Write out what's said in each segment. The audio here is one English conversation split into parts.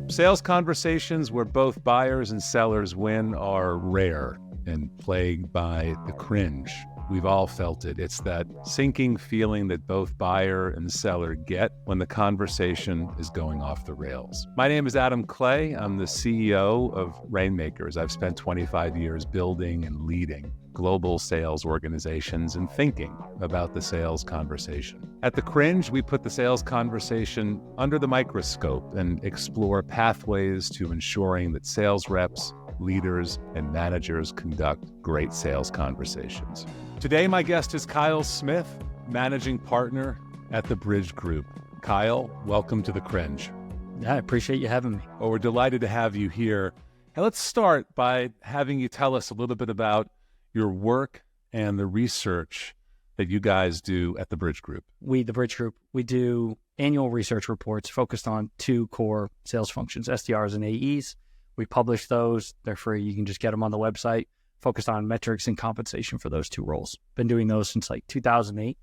Sales conversations where both buyers and sellers win are rare and plagued by the cringe. We've all felt it. It's that sinking feeling that both buyer and seller get when the conversation is going off the rails. My name is Adam Clay. I'm the CEO of Rainmakers. I've spent 25 years building and leading global sales organizations and thinking about the sales conversation. At the Cringe, we put the sales conversation under the microscope and explore pathways to ensuring that sales reps, leaders, and managers conduct great sales conversations. Today, my guest is Kyle Smith, managing partner at the Bridge Group. Kyle, welcome to the Cringe. Yeah, I appreciate you having me. Well, we're delighted to have you here. And let's start by having you tell us a little bit about your work and the research that you guys do at the Bridge Group. The Bridge Group, we do annual research reports focused on two core sales functions, SDRs and AEs. We publish those. They're free. You can just get them on the website, focused on metrics and compensation for those two roles. Been doing those since like 2008,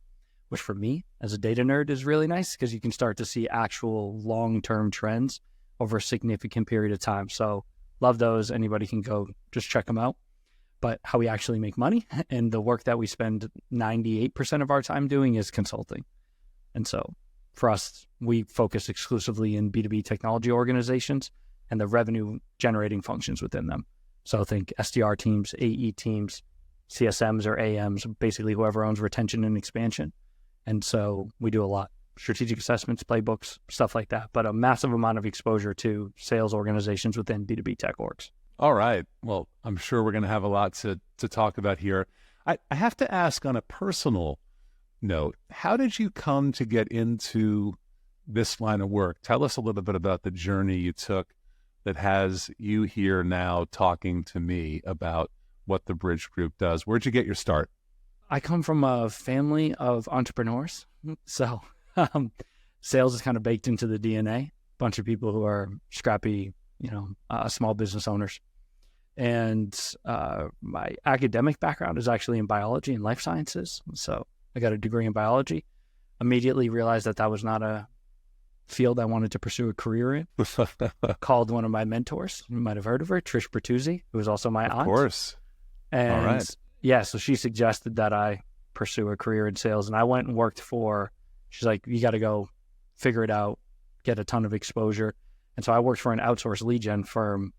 which for me as a data nerd is really nice because you can start to see actual long-term trends over a significant period of time. So love those. Anybody can go just check them out. But how we actually make money and the work that we spend 98% of our time doing is consulting. And so for us, we focus exclusively in B2B technology organizations and the revenue generating functions within them. So think SDR teams, AE teams, CSMs or AMs, basically whoever owns retention and expansion. And so we do a lot, strategic assessments, playbooks, stuff like that, but a massive amount of exposure to sales organizations within B2B tech orgs. All right. Well, I'm sure we're going to have a lot to talk about here. I have to ask on a personal note, how did you come to get into this line of work? Tell us a little bit about the journey you took that has you here now talking to me about what the Bridge Group does. Where'd you get your start? I come from a family of entrepreneurs. So sales is kind of baked into the DNA. Bunch of people who are scrappy, small business owners. And my academic background is actually in biology and life sciences. So I got a degree in biology. Immediately realized that was not a field I wanted to pursue a career in. Called one of my mentors. You might have heard of her, Trish Bertuzzi, who was also my aunt. Of course. And all right. Yeah, so she suggested that I pursue a career in sales. And I went and worked she's like, you got to go figure it out, get a ton of exposure. And so I worked for an outsourced lead gen firm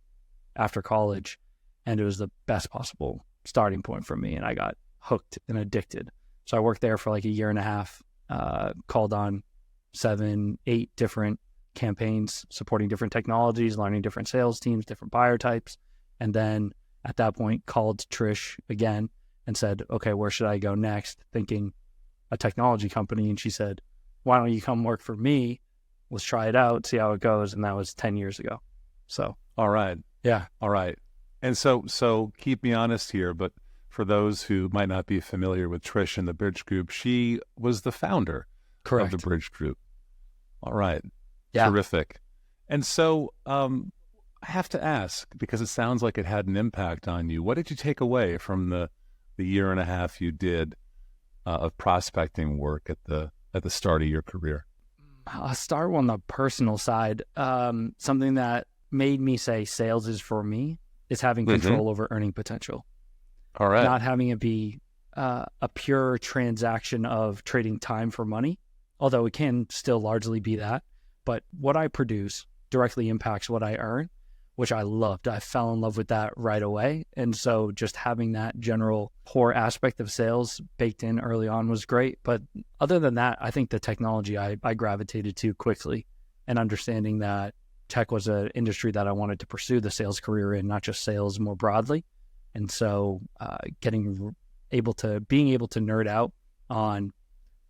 after college, and it was the best possible starting point for me. And I got hooked and addicted. So I worked there for like a year and a half, called on 7, 8 different campaigns, supporting different technologies, learning different sales teams, different buyer types. And then at that point called Trish again and said, okay, where should I go next? Thinking a technology company. And she said, why don't you come work for me? Let's try it out, see how it goes. And that was 10 years ago. So. All right. Yeah. All right. And so keep me honest here, but for those who might not be familiar with Trish and the Bridge Group, she was the founder Correct. of the Bridge Group. All right. Yeah. Terrific. And so I have to ask, because it sounds like it had an impact on you, what did you take away from the year and a half you did of prospecting work at the start of your career? I'll start on the personal side. Something that made me say sales is for me is having control over earning potential. All right. Not having it be a pure transaction of trading time for money, although it can still largely be that. But what I produce directly impacts what I earn, which I loved. I fell in love with that right away. And so just having that general core aspect of sales baked in early on was great. But other than that, I think the technology I gravitated to quickly, and understanding that tech was an industry that I wanted to pursue the sales career in, not just sales more broadly. And so being able to nerd out on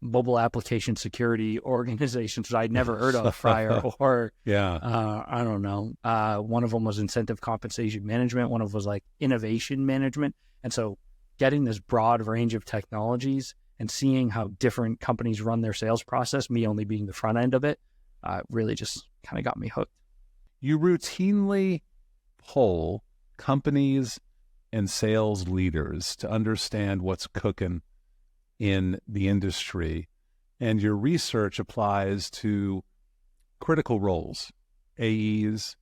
mobile application security organizations that I'd never heard of prior, or I don't know. One of them was incentive compensation management. One of them was like innovation management. And so getting this broad range of technologies and seeing how different companies run their sales process, me only being the front end of it, really just kind of got me hooked. You routinely poll companies and sales leaders to understand what's cooking in the industry, and your research applies to critical roles, AEs,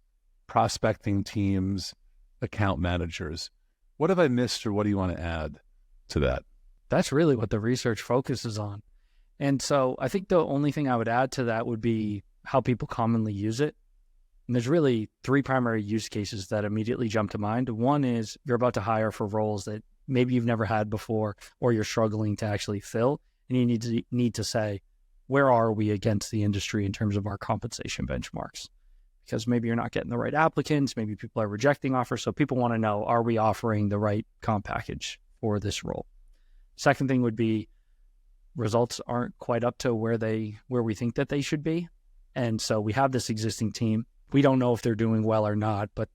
prospecting teams, account managers. What have I missed, or what do you want to add to that? That's really what the research focuses on. And so I think the only thing I would add to that would be how people commonly use it. And there's really three primary use cases that immediately jump to mind. One is you're about to hire for roles that maybe you've never had before, or you're struggling to actually fill, and you need to say, where are we against the industry in terms of our compensation benchmarks? Because maybe you're not getting the right applicants, maybe people are rejecting offers, so people want to know, are we offering the right comp package for this role? Second thing would be results aren't quite up to where we think that they should be. And so we have this existing team. We don't know if they're doing well or not, but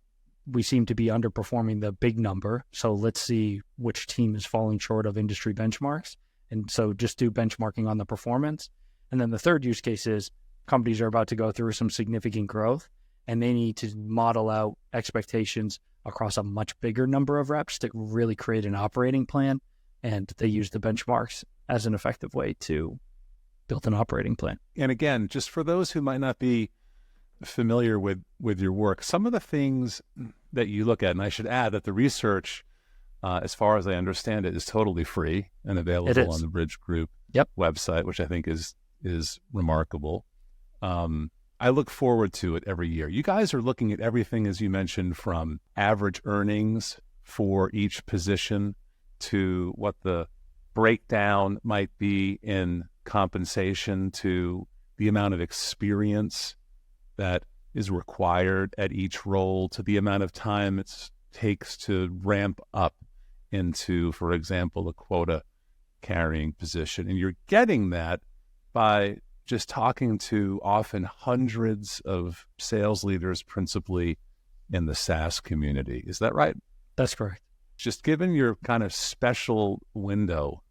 we seem to be underperforming the big number. So let's see which team is falling short of industry benchmarks. And so just do benchmarking on the performance. And then the third use case is companies are about to go through some significant growth, and they need to model out expectations across a much bigger number of reps to really create an operating plan. And they use the benchmarks as an effective way to build an operating plan. And again, just for those who might not be familiar with your work, some of the things that you look at, and I should add that the research, as far as I understand it, is totally free and available on the Bridge Group website, which I think is remarkable. I look forward to it every year. You guys are looking at everything, as you mentioned, from average earnings for each position to what the breakdown might be in compensation, to the amount of experience that is required at each role, to the amount of time it takes to ramp up into, for example, a quota carrying position. And you're getting that by just talking to often hundreds of sales leaders, principally in the SaaS community. Is that right? That's correct. Just given your kind of special window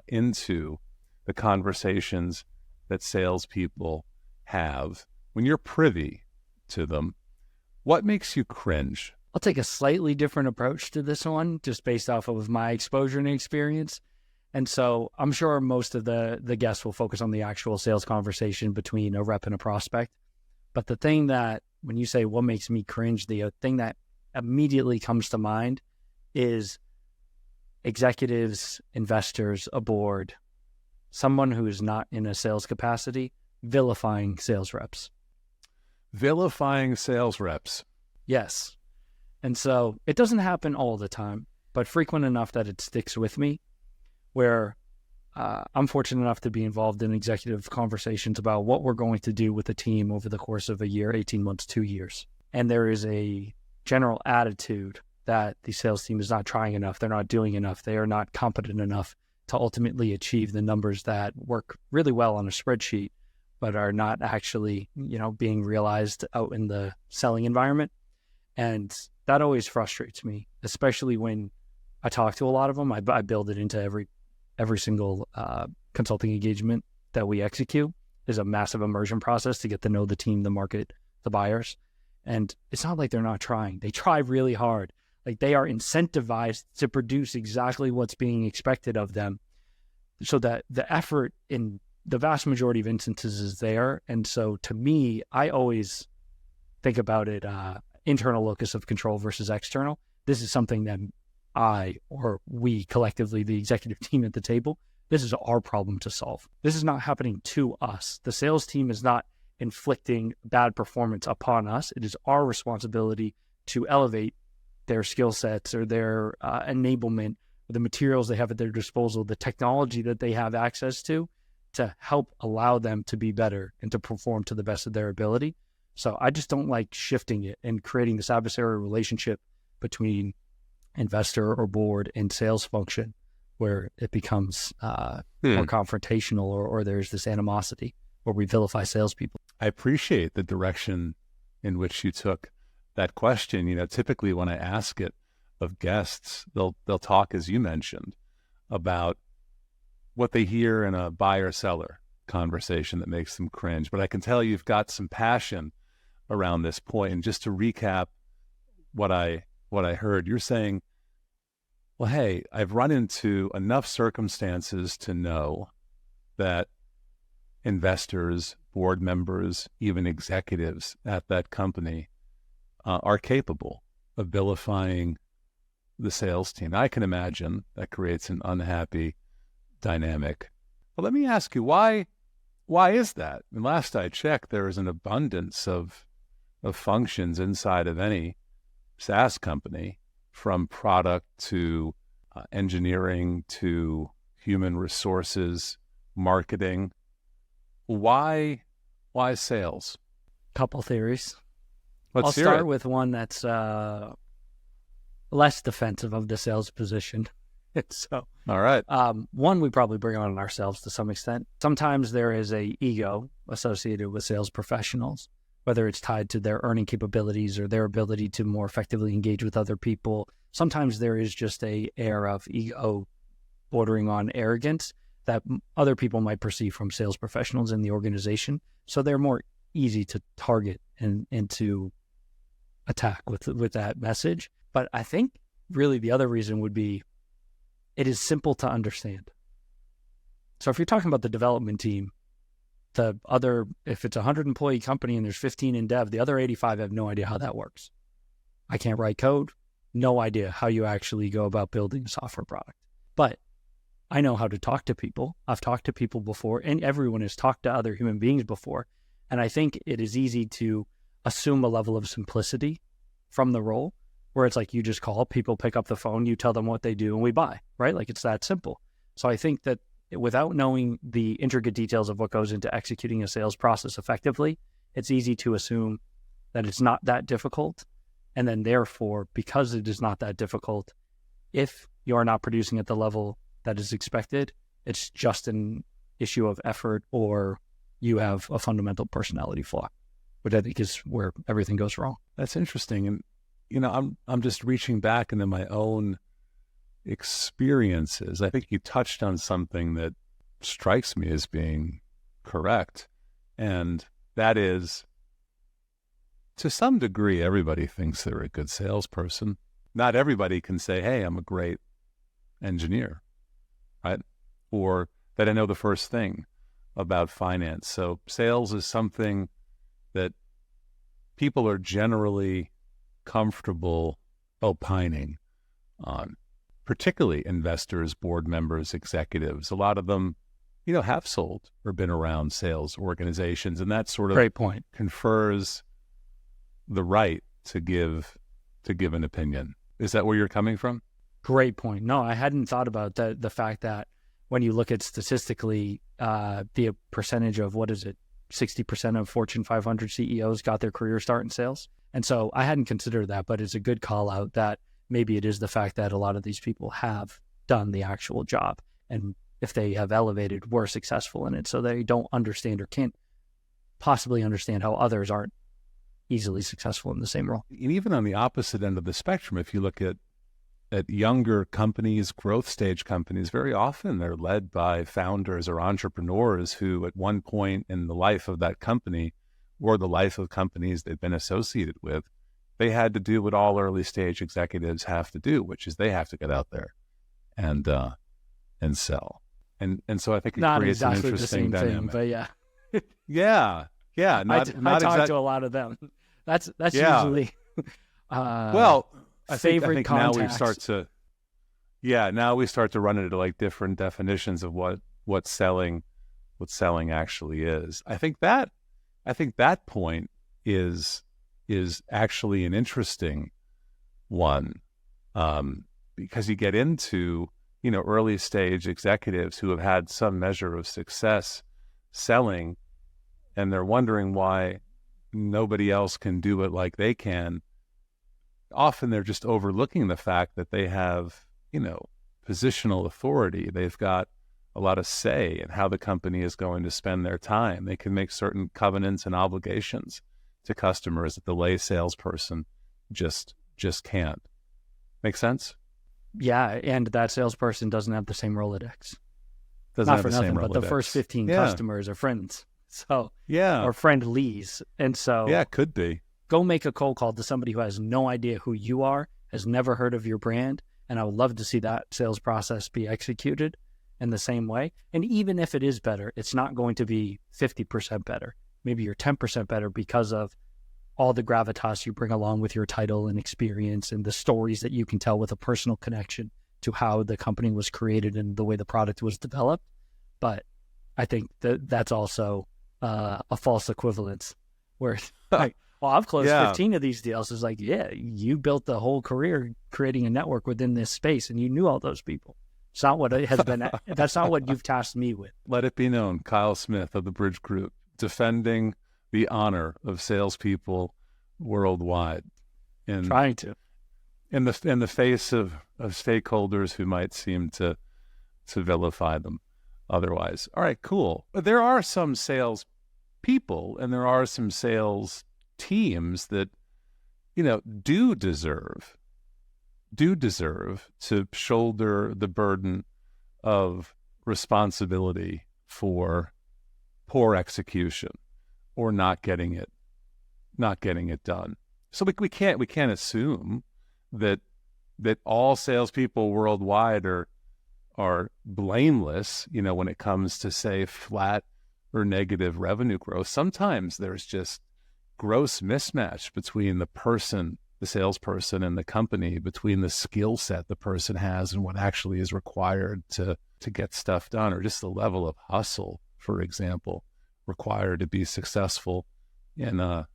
into the conversations that salespeople have, when you're privy to them, what makes you cringe? I'll take a slightly different approach to this one, just based off of my exposure and experience. And so I'm sure most of the guests will focus on the actual sales conversation between a rep and a prospect. But the thing that, when you say what makes me cringe, the thing that immediately comes to mind is executives, investors, a board, someone who is not in a sales capacity, vilifying sales reps. Vilifying sales reps. Yes. And so it doesn't happen all the time, but frequent enough that it sticks with me, where I'm fortunate enough to be involved in executive conversations about what we're going to do with the team over the course of a year, 18 months, 2 years. And there is a general attitude that the sales team is not trying enough, they're not doing enough, they are not competent enough to ultimately achieve the numbers that work really well on a spreadsheet, but are not actually, being realized out in the selling environment. And that always frustrates me, especially when I talk to a lot of them. I build it into every single consulting engagement that we execute. Is a massive immersion process to get to know the team, the market, the buyers. And it's not like they're not trying. They try really hard. Like, they are incentivized to produce exactly what's being expected of them, so that the effort in the vast majority of instances is there. And so to me, I always think about it, internal locus of control versus external. This is something that I, or we collectively, the executive team at the table, this is our problem to solve. This is not happening to us. The sales team is not inflicting bad performance upon us. It is our responsibility to elevate their skill sets or their enablement, the materials they have at their disposal, the technology that they have access to help allow them to be better and to perform to the best of their ability. So I just don't like shifting it and creating this adversarial relationship between investor or board and sales function, where it becomes more confrontational, or there's this animosity where we vilify salespeople. I appreciate the direction in which you took that question. Typically when I ask it of guests, they'll talk, as you mentioned, about what they hear in a buyer-seller conversation that makes them cringe. But I can tell you've got some passion around this point. And just to recap what I heard, you're saying, well, hey, I've run into enough circumstances to know that investors, board members, even executives at that company are capable of vilifying the sales team. I can imagine that creates an unhappy dynamic. But let me ask you, why is that? And last I checked, there is an abundance of functions inside of any SaaS company, from product to engineering to human resources, marketing. Why sales? Couple theories. Let's hear I'll start it. with one that's less defensive of the sales position. So, All right. one, we probably bring on ourselves to some extent. Sometimes there is a ego associated with sales professionals, whether it's tied to their earning capabilities or their ability to more effectively engage with other people. Sometimes there is just a air of ego bordering on arrogance that other people might perceive from sales professionals in the organization. So they're more easy to target and to attack with that message. But I think really the other reason would be it is simple to understand. So if you're talking about the development team, if it's a 100-employee company and there's 15 in dev, the other 85 have no idea how that works. I can't write code, no idea how you actually go about building a software product. But I know how to talk to people. I've talked to people before, and everyone has talked to other human beings before. And I think it is easy to assume a level of simplicity from the role, where it's like you just call, people pick up the phone, you tell them what they do, and we buy, right? Like it's that simple. So I think that without knowing the intricate details of what goes into executing a sales process effectively, it's easy to assume that it's not that difficult. And then therefore, because it is not that difficult, if you are not producing at the level that is expected, it's just an issue of effort, or you have a fundamental personality flaw, which I think is where everything goes wrong. That's interesting. And I'm just reaching back into my own experiences. I think you touched on something that strikes me as being correct, and that is, to some degree, everybody thinks they're a good salesperson. Not everybody can say, hey, I'm a great engineer, right? Or that I know the first thing about finance. So sales is something that people are generally comfortable opining on, particularly investors, board members, executives. A lot of them, have sold or been around sales organizations, and that sort of Great point. confers the right to give an opinion. Is that where you're coming from? Great point. No, I hadn't thought about the fact that when you look at statistically, the percentage of, 60% of Fortune 500 CEOs got their career start in sales. And so I hadn't considered that, but it's a good call out that maybe it is the fact that a lot of these people have done the actual job. And if they have elevated, were successful in it. So they don't understand or can't possibly understand how others aren't easily successful in the same role. And even on the opposite end of the spectrum, if you look at younger companies, growth stage companies, very often they're led by founders or entrepreneurs who at one point in the life of that company or the life of companies they've been associated with, they had to do what all early stage executives have to do, which is they have to get out there and sell. And so I think it Not creates exactly an interesting the same dynamic. thing, but yeah. Yeah. I talk to a lot of them. That's usually well, I favorite think contacts. now we start to run into like different definitions of what selling actually is. I think that point is actually an interesting one, because you get into early stage executives who have had some measure of success selling, and they're wondering why nobody else can do it like they can. Often they're just overlooking the fact that they have, positional authority. They've got a lot of say in how the company is going to spend their time. They can make certain covenants and obligations to customers that the lay salesperson just can't. Make sense? Yeah, and that salesperson doesn't have the same Rolodex. Doesn't Not have for the nothing, same but the Rolodex. first 15 Yeah. customers are friends. So Yeah. or friendlies. And so Yeah, it could be. go make a cold call to somebody who has no idea who you are, has never heard of your brand, and I would love to see that sales process be executed. in the same way. And even if it is better, it's not going to be 50% better. Maybe you're 10% better because of all the gravitas you bring along with your title and experience and the stories that you can tell with a personal connection to how the company was created and the way the product was developed. But I think that's also a false equivalence where like, well, I've closed 15 of these deals. It's like, yeah, you built the whole career creating a network within this space and you knew all those people. It's not what it has been. That's not what you've tasked me with. Let it be known, Kyle Smith of the Bridge Group, defending the honor of salespeople worldwide, Trying to, in the face of stakeholders who might seem to vilify them otherwise. All right, cool. But there are some sales people and there are some sales teams that, do deserve to shoulder the burden of responsibility for poor execution or not getting it done. So we can't assume that all salespeople worldwide are blameless, when it comes to, say, flat or negative revenue growth. Sometimes there's just gross mismatch between the salesperson and the company, between the skill set the person has and what actually is required to get stuff done, or just the level of hustle, for example, required to be successful in a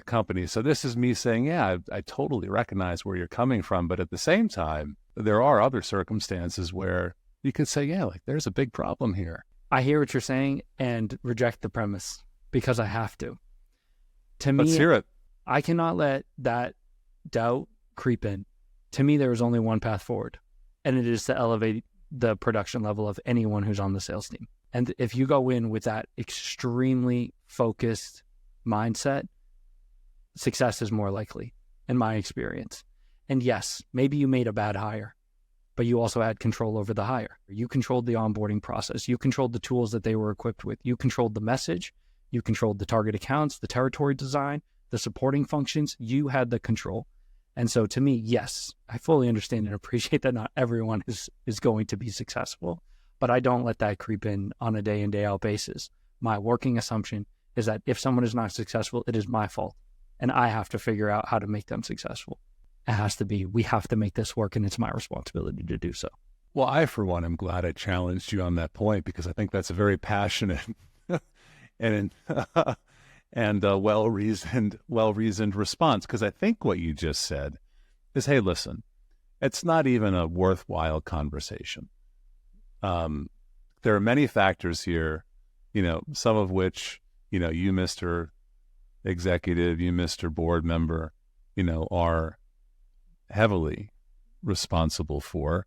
company. So this is me saying, yeah, I totally recognize where you're coming from, but at the same time, there are other circumstances where you could say, yeah, like there's a big problem here. I hear what you're saying and reject the premise because I have to. To me, let's hear it. I cannot let that doubt creep in. To me, there is only one path forward, and it is to elevate the production level of anyone who's on the sales team. And if you go in with that extremely focused mindset, success is more likely, in my experience. And yes, maybe you made a bad hire, but you also had control over the hire. You controlled the onboarding process. You controlled the tools that they were equipped with. You controlled the message. You controlled the target accounts, the territory design, the supporting functions. You had the control. And so to me, yes, I fully understand and appreciate that not everyone is going to be successful, but I don't let that creep in on a day in, day out basis. My working assumption is that if someone is not successful, it is my fault. And I have to figure out how to make them successful. It has to be, we have to make this work, and it's my responsibility to do so. Well, I, for one, am glad I challenged you on that point, because I think that's a very passionate and well-reasoned response. Because I think what you just said is, hey, listen, it's not even a worthwhile conversation. There are many factors here, some of which, you, Mr. Executive, you, Mr. Board Member, are heavily responsible for.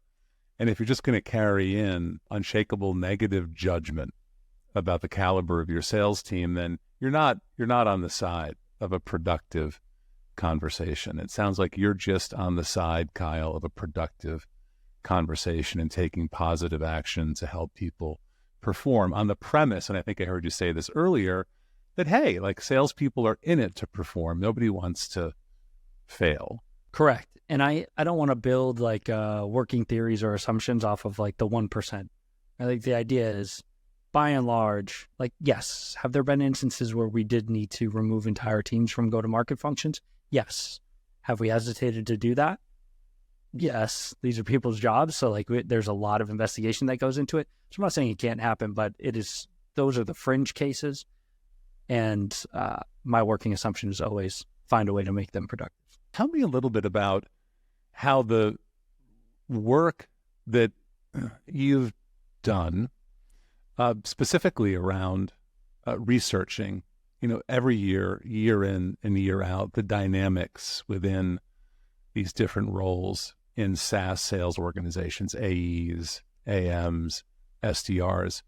And if you're just going to carry in unshakable negative judgment about the caliber of your sales team, then you're not on the side of a productive conversation. It sounds like you're just on the side, Kyle, of a productive conversation and taking positive action to help people perform on the premise, and I think I heard you say this earlier, that, hey, like salespeople are in it to perform. Nobody wants to fail. Correct. And I don't want to build like working theories or assumptions off of like the 1%. I think the idea is, by and large, like, yes, have there been instances where we did need to remove entire teams from go-to-market functions? Yes. Have we hesitated to do that? Yes. These are people's jobs. So like there's a lot of investigation that goes into it. So I'm not saying it can't happen, but those are the fringe cases. And my working assumption is always find a way to make them productive. Tell me a little bit about how the work that you've done, specifically around researching, every year in and year out, the dynamics within these different roles in SaaS sales organizations, AEs, AMs, SDRs,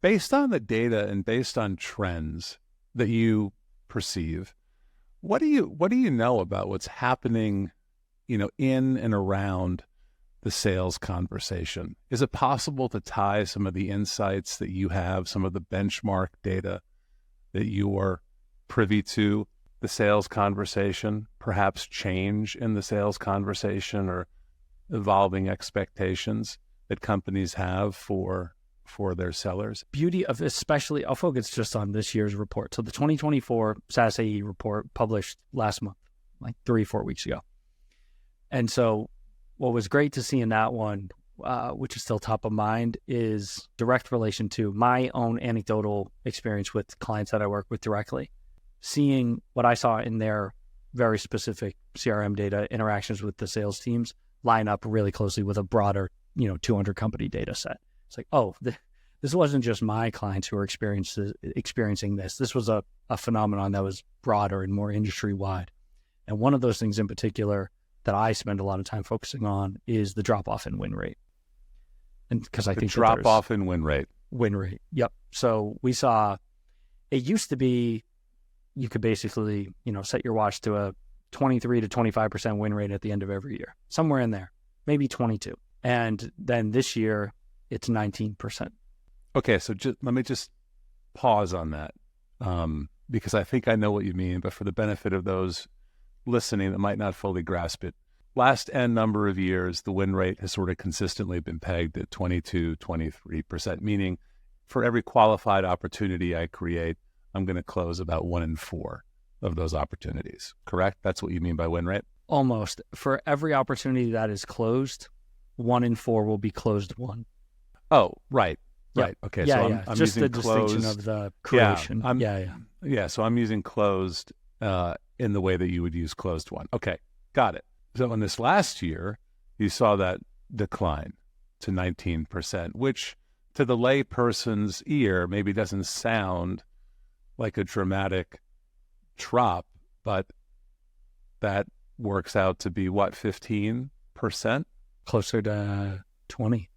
based on the data and based on trends that you perceive. What do you know about what's happening, in and around the sales conversation? Is it possible to tie some of the insights that you have, some of the benchmark data that you are privy to, the sales conversation, perhaps change in the sales conversation or evolving expectations that companies have for their sellers? Beauty of, especially, I'll focus just on this year's report. So the 2024 SaaS AE report published last month, like 3-4 weeks ago. And so what was great to see in that one, which is still top of mind, is direct relation to my own anecdotal experience with clients that I work with directly. Seeing what I saw in their very specific CRM data interactions with the sales teams line up really closely with a broader, 200 company data set. It's like, oh, this wasn't just my clients who were experiencing this. This was a phenomenon that was broader and more industry-wide. And one of those things in particular that I spend a lot of time focusing on is the drop-off in win rate. And because I think drop-off in win rate. Win rate, yep. So we saw, it used to be, you could basically, set your watch to a 23 to 25% win rate at the end of every year, somewhere in there, maybe 22. And then this year, it's 19%. Okay, so let me just pause on that because I think I know what you mean, but for the benefit of those listening that might not fully grasp it, last N number of years, the win rate has sort of consistently been pegged at 22, 23%, meaning for every qualified opportunity I create, I'm going to close about 1 in 4 of those opportunities, correct? That's what you mean by win rate? Almost. For every opportunity that is closed, 1 in 4 will be closed won. Oh, right. Yep. Right. Okay. Yeah, so yeah. I'm Just using the closed. distinction of the creation. Yeah. So I'm using closed in the way that you would use closed one. Okay. Got it. So in this last year, you saw that decline to 19%, which to the lay person's ear maybe doesn't sound like a dramatic drop, but that works out to be what, 15%? Closer to 20.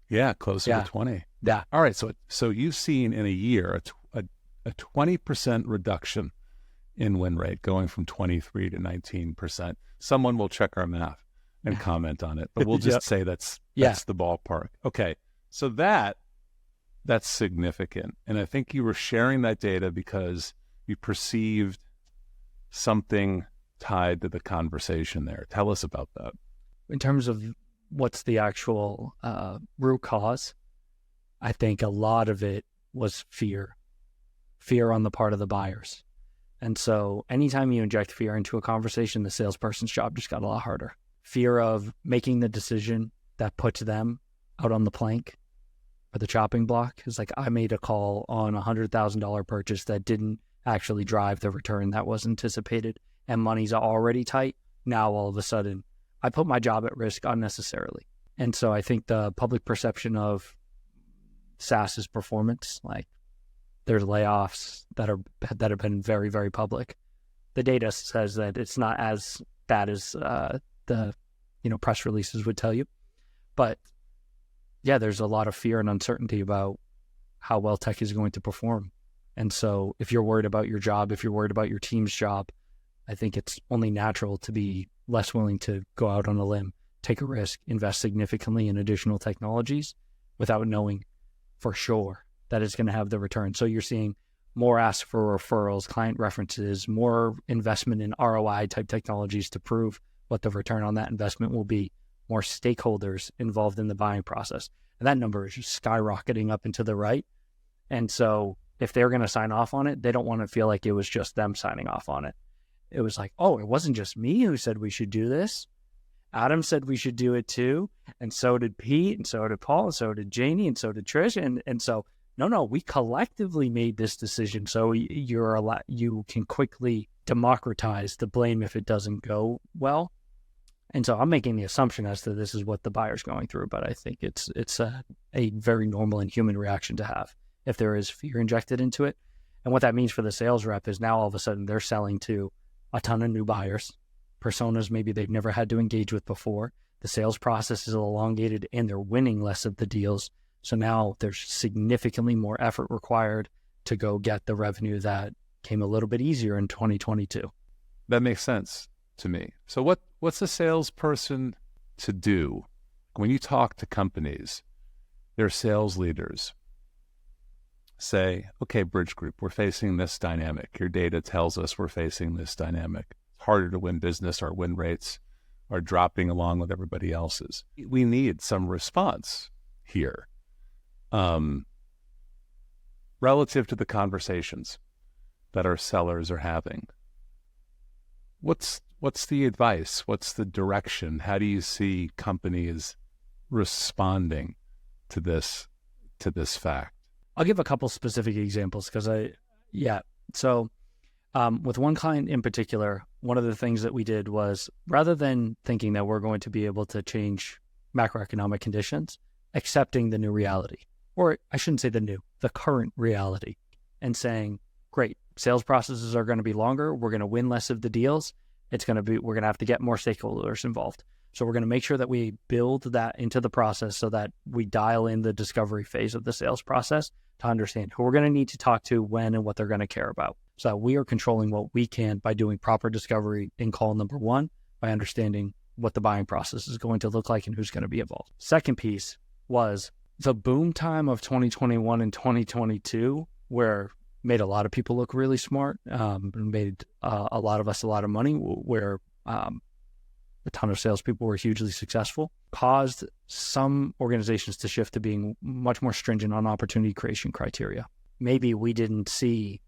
Yeah, closer to 20. Yeah. All right. So you've seen in a year a 20% reduction in win rate, going from 23 to 19%. Someone will check our math and comment on it, but we'll just say that's the ballpark. Okay. So that's significant. And I think you were sharing that data because you perceived something tied to the conversation there. Tell us about that. In terms of what's the actual root cause, I think a lot of it was fear on the part of the buyers. And so anytime you inject fear into a conversation, the salesperson's job just got a lot harder. Fear of making the decision that puts them out on the plank or the chopping block. It's like, I made a call on a $100,000 purchase that didn't actually drive the return that was anticipated, and money's already tight. Now all of a sudden, I put my job at risk unnecessarily. And so I think the public perception of SaaS's performance, like there's layoffs that have been very, very public. The data says that it's not as bad as the press releases would tell you. But yeah, there's a lot of fear and uncertainty about how well tech is going to perform. And so if you're worried about your job, if you're worried about your team's job, I think it's only natural to be less willing to go out on a limb, take a risk, invest significantly in additional technologies without knowing for sure that it's going to have the return. So you're seeing more ask for referrals, client references, more investment in ROI type technologies to prove what the return on that investment will be, more stakeholders involved in the buying process. And that number is just skyrocketing up and to the right. And so if they're going to sign off on it, they don't want to feel like it was just them signing off on it. It was like, oh, it wasn't just me who said we should do this. Adam said we should do it too. And so did Pete, and so did Paul, and so did Janie, and so did Trish. And so, no, we collectively made this decision. So you can quickly democratize the blame if it doesn't go well. And so I'm making the assumption as to this is what the buyer's going through, but I think it's a very normal and human reaction to have if there is fear injected into it. And what that means for the sales rep is now all of a sudden they're selling to a ton of new buyers, personas maybe they've never had to engage with before. The sales process is elongated and they're winning less of the deals. So now there's significantly more effort required to go get the revenue that came a little bit easier in 2022. That makes sense to me. So what's a salesperson to do when you talk to companies, their sales leaders say, okay, Bridge Group, we're facing this dynamic. Your data tells us we're facing this dynamic. It's harder to win business. Our win rates are dropping along with everybody else's. We need some response here, relative to the conversations that our sellers are having. What's the advice? What's the direction? How do you see companies responding to this fact? I'll give a couple specific examples because So with one client in particular, one of the things that we did was, rather than thinking that we're going to be able to change macroeconomic conditions, accepting the new reality, or I shouldn't say the current reality, and saying, great, sales processes are going to be longer. We're going to win less of the deals. We're going to have to get more stakeholders involved. So we're going to make sure that we build that into the process so that we dial in the discovery phase of the sales process to understand who we're going to need to talk to, when, and what they're going to care about. So that we are controlling what we can by doing proper discovery in call number one, by understanding what the buying process is going to look like and who's going to be involved. Second piece was the boom time of 2021 and 2022, where made a lot of people look really smart, made a lot of us a lot of money, where a ton of salespeople were hugely successful, caused some organizations to shift to being much more stringent on opportunity creation criteria. Maybe we didn't see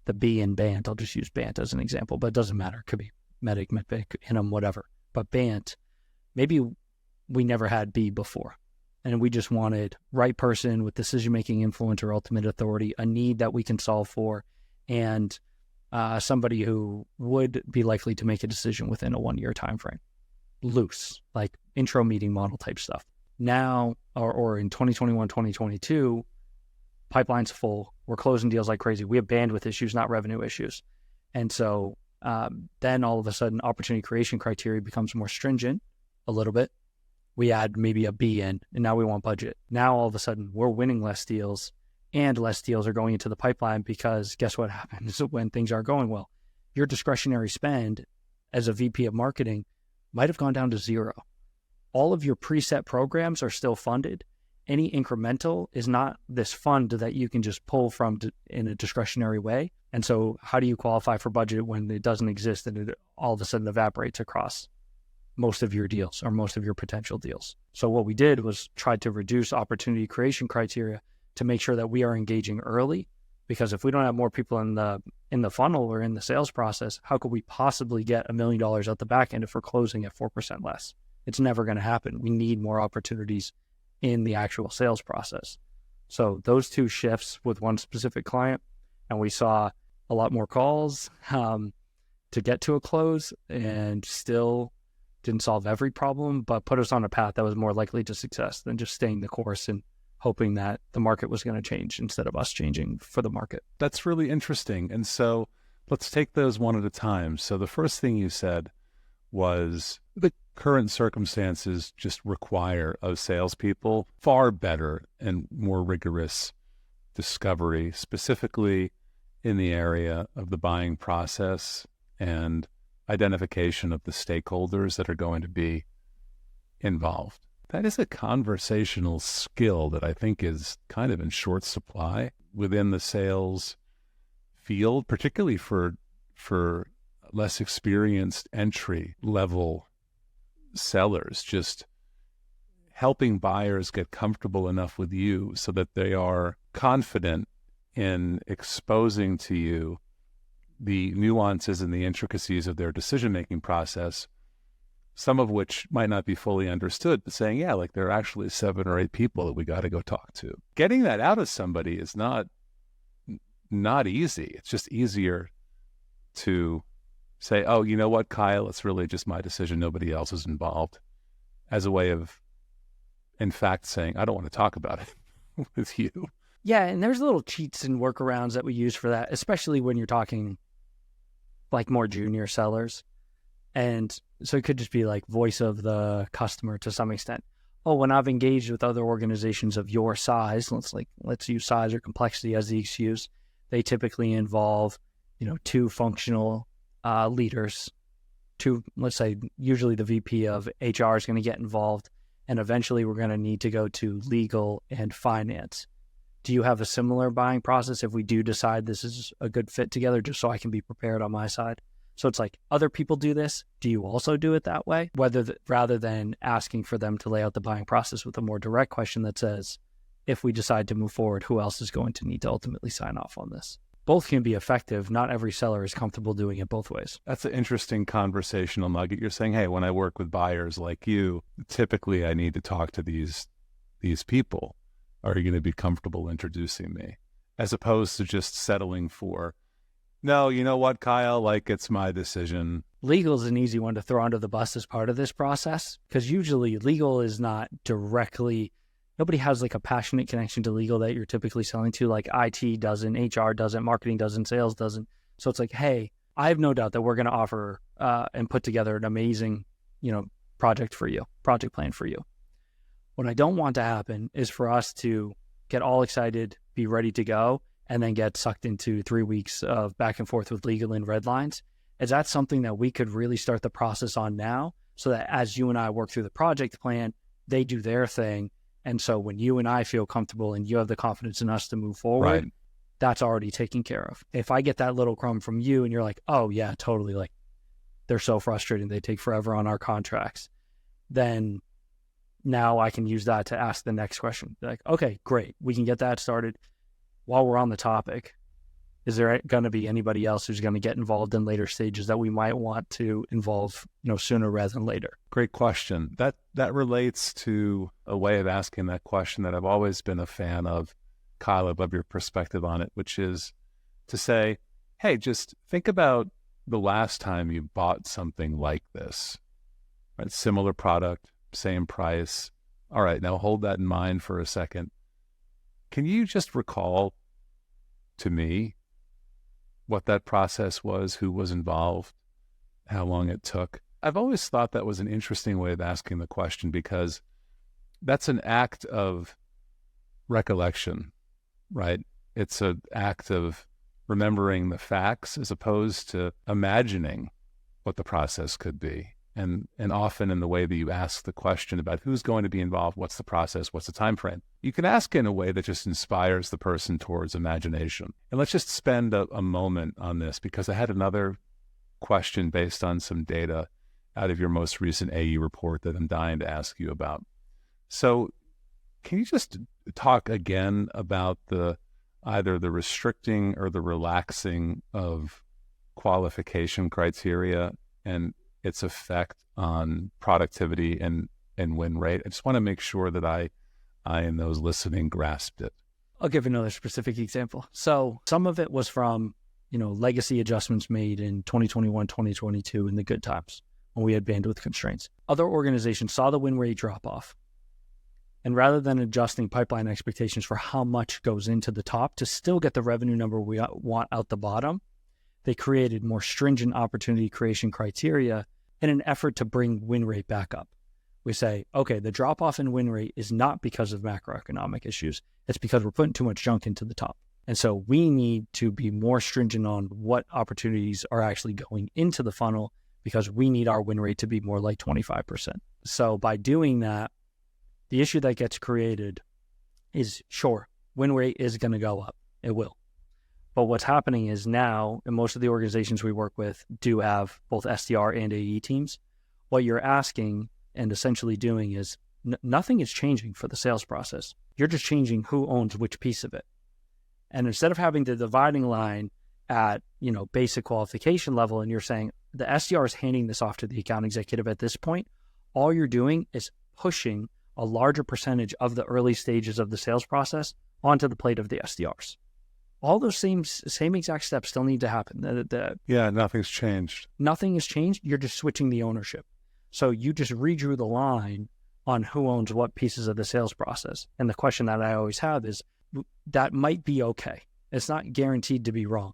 the B in BANT. I'll just use BANT as an example, but it doesn't matter. It could be MEDIC, MEDPIC, INM, whatever. But BANT, maybe we never had B before. And we just wanted right person with decision-making influence or ultimate authority, a need that we can solve for, and somebody who would be likely to make a decision within a 1-year time frame. Loose, like intro meeting model type stuff. Now, or in 2021, 2022, pipeline's full. We're closing deals like crazy. We have bandwidth issues, not revenue issues. And so then all of a sudden, opportunity creation criteria becomes more stringent a little bit. We add maybe a B in, and now we want budget. Now all of a sudden, we're winning less deals, and less deals are going into the pipeline, because guess what happens when things aren't going well? Your discretionary spend as a VP of marketing might have gone down to zero. All of your preset programs are still funded. Any incremental is not this fund that you can just pull from in a discretionary way. And so how do you qualify for budget when it doesn't exist and it all of a sudden evaporates across most of your deals or most of your potential deals? So what we did was try to reduce opportunity creation criteria to make sure that we are engaging early, because if we don't have more people in the funnel or in the sales process, how could we possibly get $1 million out the back end if we're closing at 4% less? It's never going to happen. We need more opportunities in the actual sales process. So those two shifts with one specific client, and we saw a lot more calls to get to a close, and still didn't solve every problem, but put us on a path that was more likely to success than just staying the course and hoping that the market was going to change instead of us changing for the market. That's really interesting. And so let's take those one at a time. So the first thing you said was the current circumstances just require of salespeople far better and more rigorous discovery, specifically in the area of the buying process and identification of the stakeholders that are going to be involved. That is a conversational skill that I think is kind of in short supply within the sales field, particularly for less experienced entry level sellers. Just helping buyers get comfortable enough with you so that they are confident in exposing to you the nuances and the intricacies of their decision-making process, some of which might not be fully understood, but saying, yeah, like there are actually 7 or 8 people that we got to go talk to. Getting that out of somebody is not easy. It's just easier to say, oh, you know what, Kyle, it's really just my decision. Nobody else is involved, as a way of, in fact, saying, I don't want to talk about it with you. Yeah, and there's little cheats and workarounds that we use for that, especially when you're talking like more junior sellers. And so it could just be like voice of the customer to some extent. Oh, when I've engaged with other organizations of your size, let's use size or complexity as the excuse. They typically involve, 2 functional leaders. 2, let's say, usually the VP of HR is going to get involved, and eventually we're going to need to go to legal and finance. Do you have a similar buying process if we do decide this is a good fit together, just so I can be prepared on my side? So it's like, other people do this. Do you also do it that way? Rather than asking for them to lay out the buying process with a more direct question that says, if we decide to move forward, who else is going to need to ultimately sign off on this? Both can be effective. Not every seller is comfortable doing it both ways. That's an interesting conversational nugget. You're saying, hey, when I work with buyers like you, typically I need to talk to these people. Are you going to be comfortable introducing me? As opposed to just settling for, no, you know what, Kyle, like it's my decision. Legal is an easy one to throw under the bus as part of this process, because usually legal is not directly, nobody has like a passionate connection to legal that you're typically selling to, like IT doesn't, HR doesn't, marketing doesn't, sales doesn't. So it's like, hey, I have no doubt that we're going to offer and put together an amazing, project plan for you. What I don't want to happen is for us to get all excited, be ready to go, and then get sucked into 3 weeks of back and forth with legal and red lines. Is that something that we could really start the process on now, so that as you and I work through the project plan, they do their thing. And so when you and I feel comfortable and you have the confidence in us to move forward, right, that's already taken care of. If I get that little crumb from you and you're like, oh yeah, totally, like they're so frustrating, they take forever on our contracts, then now I can use that to ask the next question. Like, okay, great, we can get that started. While we're on the topic, is there going to be anybody else who's going to get involved in later stages that we might want to involve, sooner rather than later? Great question. That relates to a way of asking that question that I've always been a fan of, Kyle. I love your perspective on it, which is to say, hey, just think about the last time you bought something like this, right? Similar product, same price. All right, now hold that in mind for a second. Can you just recall to me what that process was, who was involved, how long it took? I've always thought that was an interesting way of asking the question, because that's an act of recollection, right? It's an act of remembering the facts as opposed to imagining what the process could be. And often in the way that you ask the question about who's going to be involved, what's the process, what's the time frame, you can ask in a way that just inspires the person towards imagination. And let's just spend a moment on this, because I had another question based on some data out of your most recent AE report that I'm dying to ask you about. So can you just talk again about either the restricting or the relaxing of qualification criteria and its effect on productivity and win rate? I just want to make sure that I and those listening grasped it. I'll give another specific example. So some of it was from, legacy adjustments made in 2021, 2022 in the good times when we had bandwidth constraints. Other organizations saw the win rate drop off. And rather than adjusting pipeline expectations for how much goes into the top to still get the revenue number we want out the bottom, they created more stringent opportunity creation criteria in an effort to bring win rate back up. We say, okay, the drop off in win rate is not because of macroeconomic issues. It's because we're putting too much junk into the top. And so we need to be more stringent on what opportunities are actually going into the funnel, because we need our win rate to be more like 25%. So by doing that, the issue that gets created is, sure, win rate is going to go up. It will. But what's happening is now, and most of the organizations we work with do have both SDR and AE teams. What you're asking and essentially doing is nothing is changing for the sales process. You're just changing who owns which piece of it. And instead of having the dividing line at, basic qualification level, and you're saying the SDR is handing this off to the account executive at this point, all you're doing is pushing a larger percentage of the early stages of the sales process onto the plate of the SDRs. All those same exact steps still need to happen. Yeah, nothing's changed. Nothing has changed. You're just switching the ownership. So you just redrew the line on who owns what pieces of the sales process. And the question that I always have is, that might be okay. It's not guaranteed to be wrong.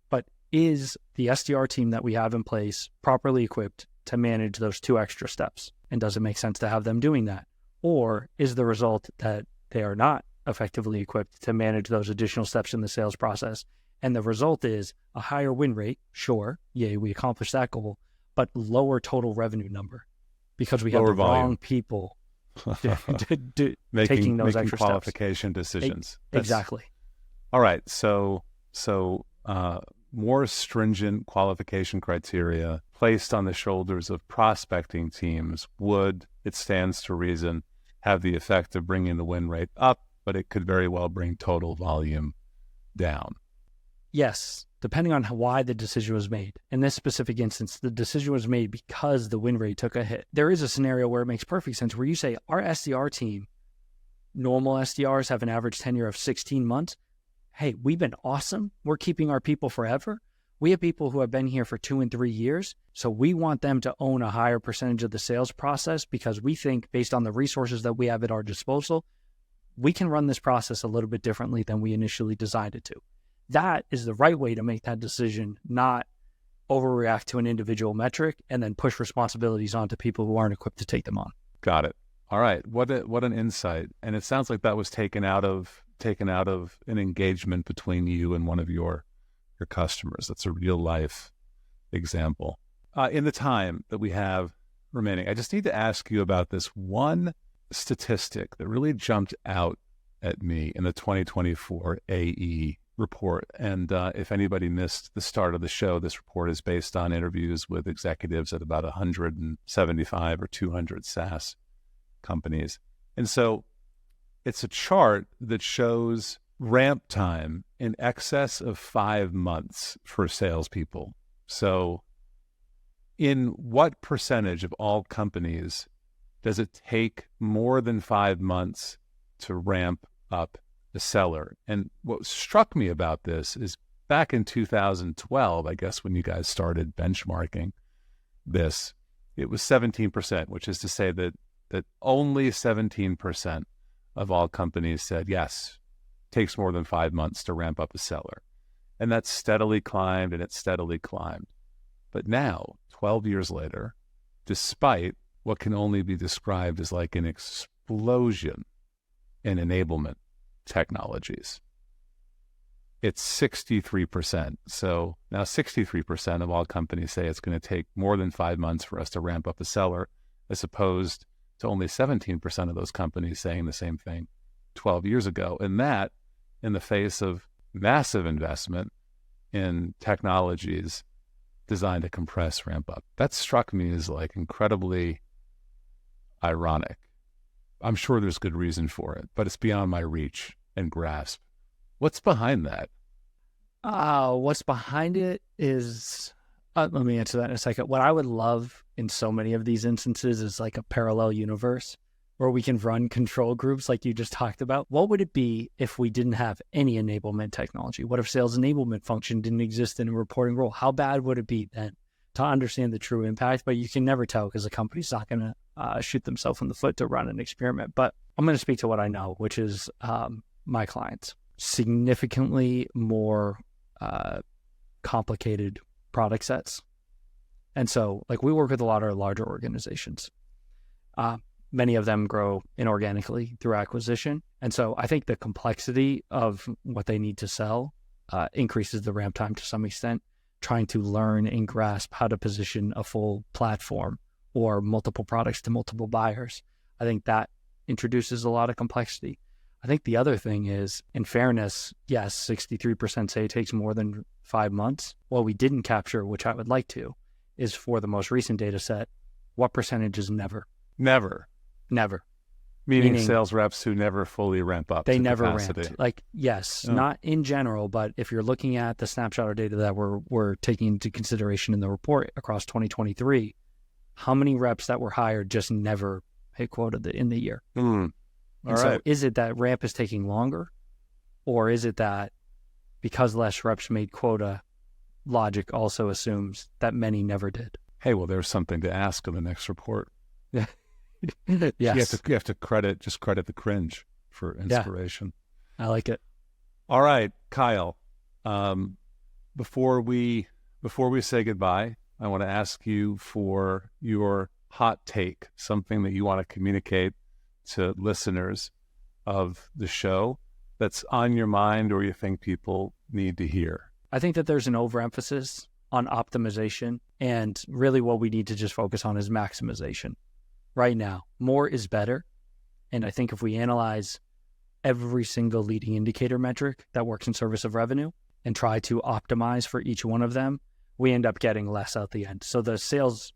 But is the SDR team that we have in place properly equipped to manage those two extra steps? And does it make sense to have them doing that? Or is the result that they are not effectively equipped to manage those additional steps in the sales process? And the result is a higher win rate. Sure, yay, we accomplished that goal, but lower total revenue number, because we have the wrong people taking those extra qualification steps. Decisions. Exactly. All right. So more stringent qualification criteria placed on the shoulders of prospecting teams would, it stands to reason, have the effect of bringing the win rate up, but it could very well bring total volume down. Yes, depending on why the decision was made. In this specific instance, the decision was made because the win rate took a hit. There is a scenario where it makes perfect sense, where you say our SDR team, normal SDRs have an average tenure of 16 months. Hey, we've been awesome. We're keeping our people forever. We have people who have been here for 2 and 3 years. So we want them to own a higher percentage of the sales process because we think based on the resources that we have at our disposal, we can run this process a little bit differently than we initially designed it to. That is the right way to make that decision, not overreact to an individual metric and then push responsibilities onto people who aren't equipped to take them on. Got it. All right. What an insight. And it sounds like that was taken out of an engagement between you and one of your customers. That's a real life example. In the time that we have remaining, I just need to ask you about this one statistic that really jumped out at me in the 2024 AE report. And if anybody missed the start of the show, this report is based on interviews with executives at about 175 or 200 SaaS companies. And so it's a chart that shows ramp time in excess of 5 months for salespeople. So in what percentage of all companies does it take more than 5 months to ramp up a seller? And what struck me about this is back in 2012, I guess when you guys started benchmarking this, it was 17%, which is to say that only 17% of all companies said, yes, takes more than 5 months to ramp up a seller. And that's steadily climbed and it's steadily climbed. But now, 12 years later, despite what can only be described as like an explosion in enablement technologies, it's 63%. So now 63% of all companies say it's going to take more than 5 months for us to ramp up a seller, as opposed to only 17% of those companies saying the same thing 12 years ago. And that in the face of massive investment in technologies designed to compress ramp up. That struck me as like incredibly ironic. I'm sure there's good reason for it, but it's beyond my reach and grasp. What's behind that? What's behind it is, let me answer that in a second. What I would love in so many of these instances is like a parallel universe where we can run control groups like you just talked about. What would it be if we didn't have any enablement technology? What if sales enablement function didn't exist in a reporting role? How bad would it be then to understand the true impact? But you can never tell because the company's not going to shoot themselves in the foot to run an experiment. But I'm going to speak to what I know, which is my clients. Significantly more complicated product sets. And so like we work with a lot of larger organizations. Many of them grow inorganically through acquisition. And so I think the complexity of what they need to sell increases the ramp time to some extent, trying to learn and grasp how to position a full platform or multiple products to multiple buyers. I think that introduces a lot of complexity. I think the other thing is, in fairness, yes, 63% say it takes more than 5 months. What we didn't capture, which I would like to, is for the most recent data set, what percentage is never? Never. Meaning sales reps who never fully ramp up. They never capacity. ramped. Like, yes, not in general, but if you're looking at the snapshot of data that we're taking into consideration in the report across 2023, how many reps that were hired just never hit quota in the year? So is it that ramp is taking longer, or is it that because less reps made quota, logic also assumes that many never did? Hey, well, there's something to ask in the next report. Yes. You have to credit the Cringe for inspiration. Yeah, I like it. All right, Kyle. Before we say goodbye, I want to ask you for your hot take, something that you want to communicate to listeners of the show that's on your mind or you think people need to hear. I think that there's an overemphasis on optimization, and really what we need to just focus on is maximization. Right now, more is better. And I think if we analyze every single leading indicator metric that works in service of revenue, and try to optimize for each one of them, we end up getting less at the end. So the sales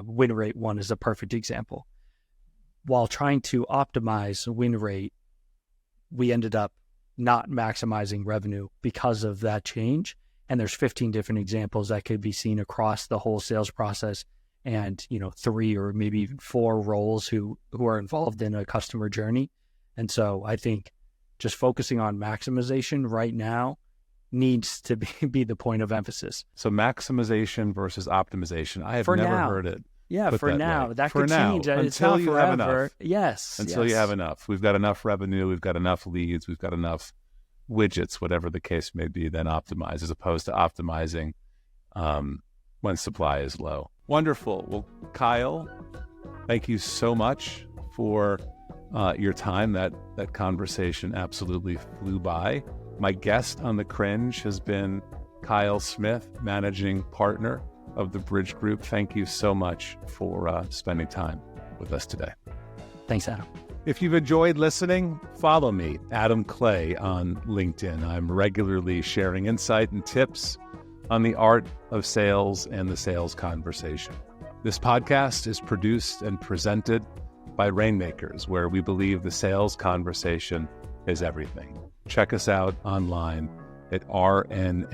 win rate one is a perfect example. While trying to optimize win rate, we ended up not maximizing revenue because of that change. And there's 15 different examples that could be seen across the whole sales process, and 3 or maybe even 4 roles who are involved in a customer journey. And so I think just focusing on maximization right now needs to be the point of emphasis. So maximization versus optimization. I have never heard it. Yeah, for now. Way. That for could now, change. until it's not you forever. have enough. Yes. Until you have enough. We've got enough revenue. We've got enough leads. We've got enough widgets, whatever the case may be, then optimize, as opposed to optimizing when supply is low. Wonderful. Well, Kyle, thank you so much for your time. That conversation absolutely flew by. My guest on The Cringe has been Kyle Smith, managing partner of the Bridge Group. Thank you so much for spending time with us today. Thanks, Adam. If you've enjoyed listening, follow me, Adam Clay, on LinkedIn. I'm regularly sharing insight and tips on the art of sales and the sales conversation. This podcast is produced and presented by Rainmakers, where we believe the sales conversation is everything. Check us out online at rnnkrs.com.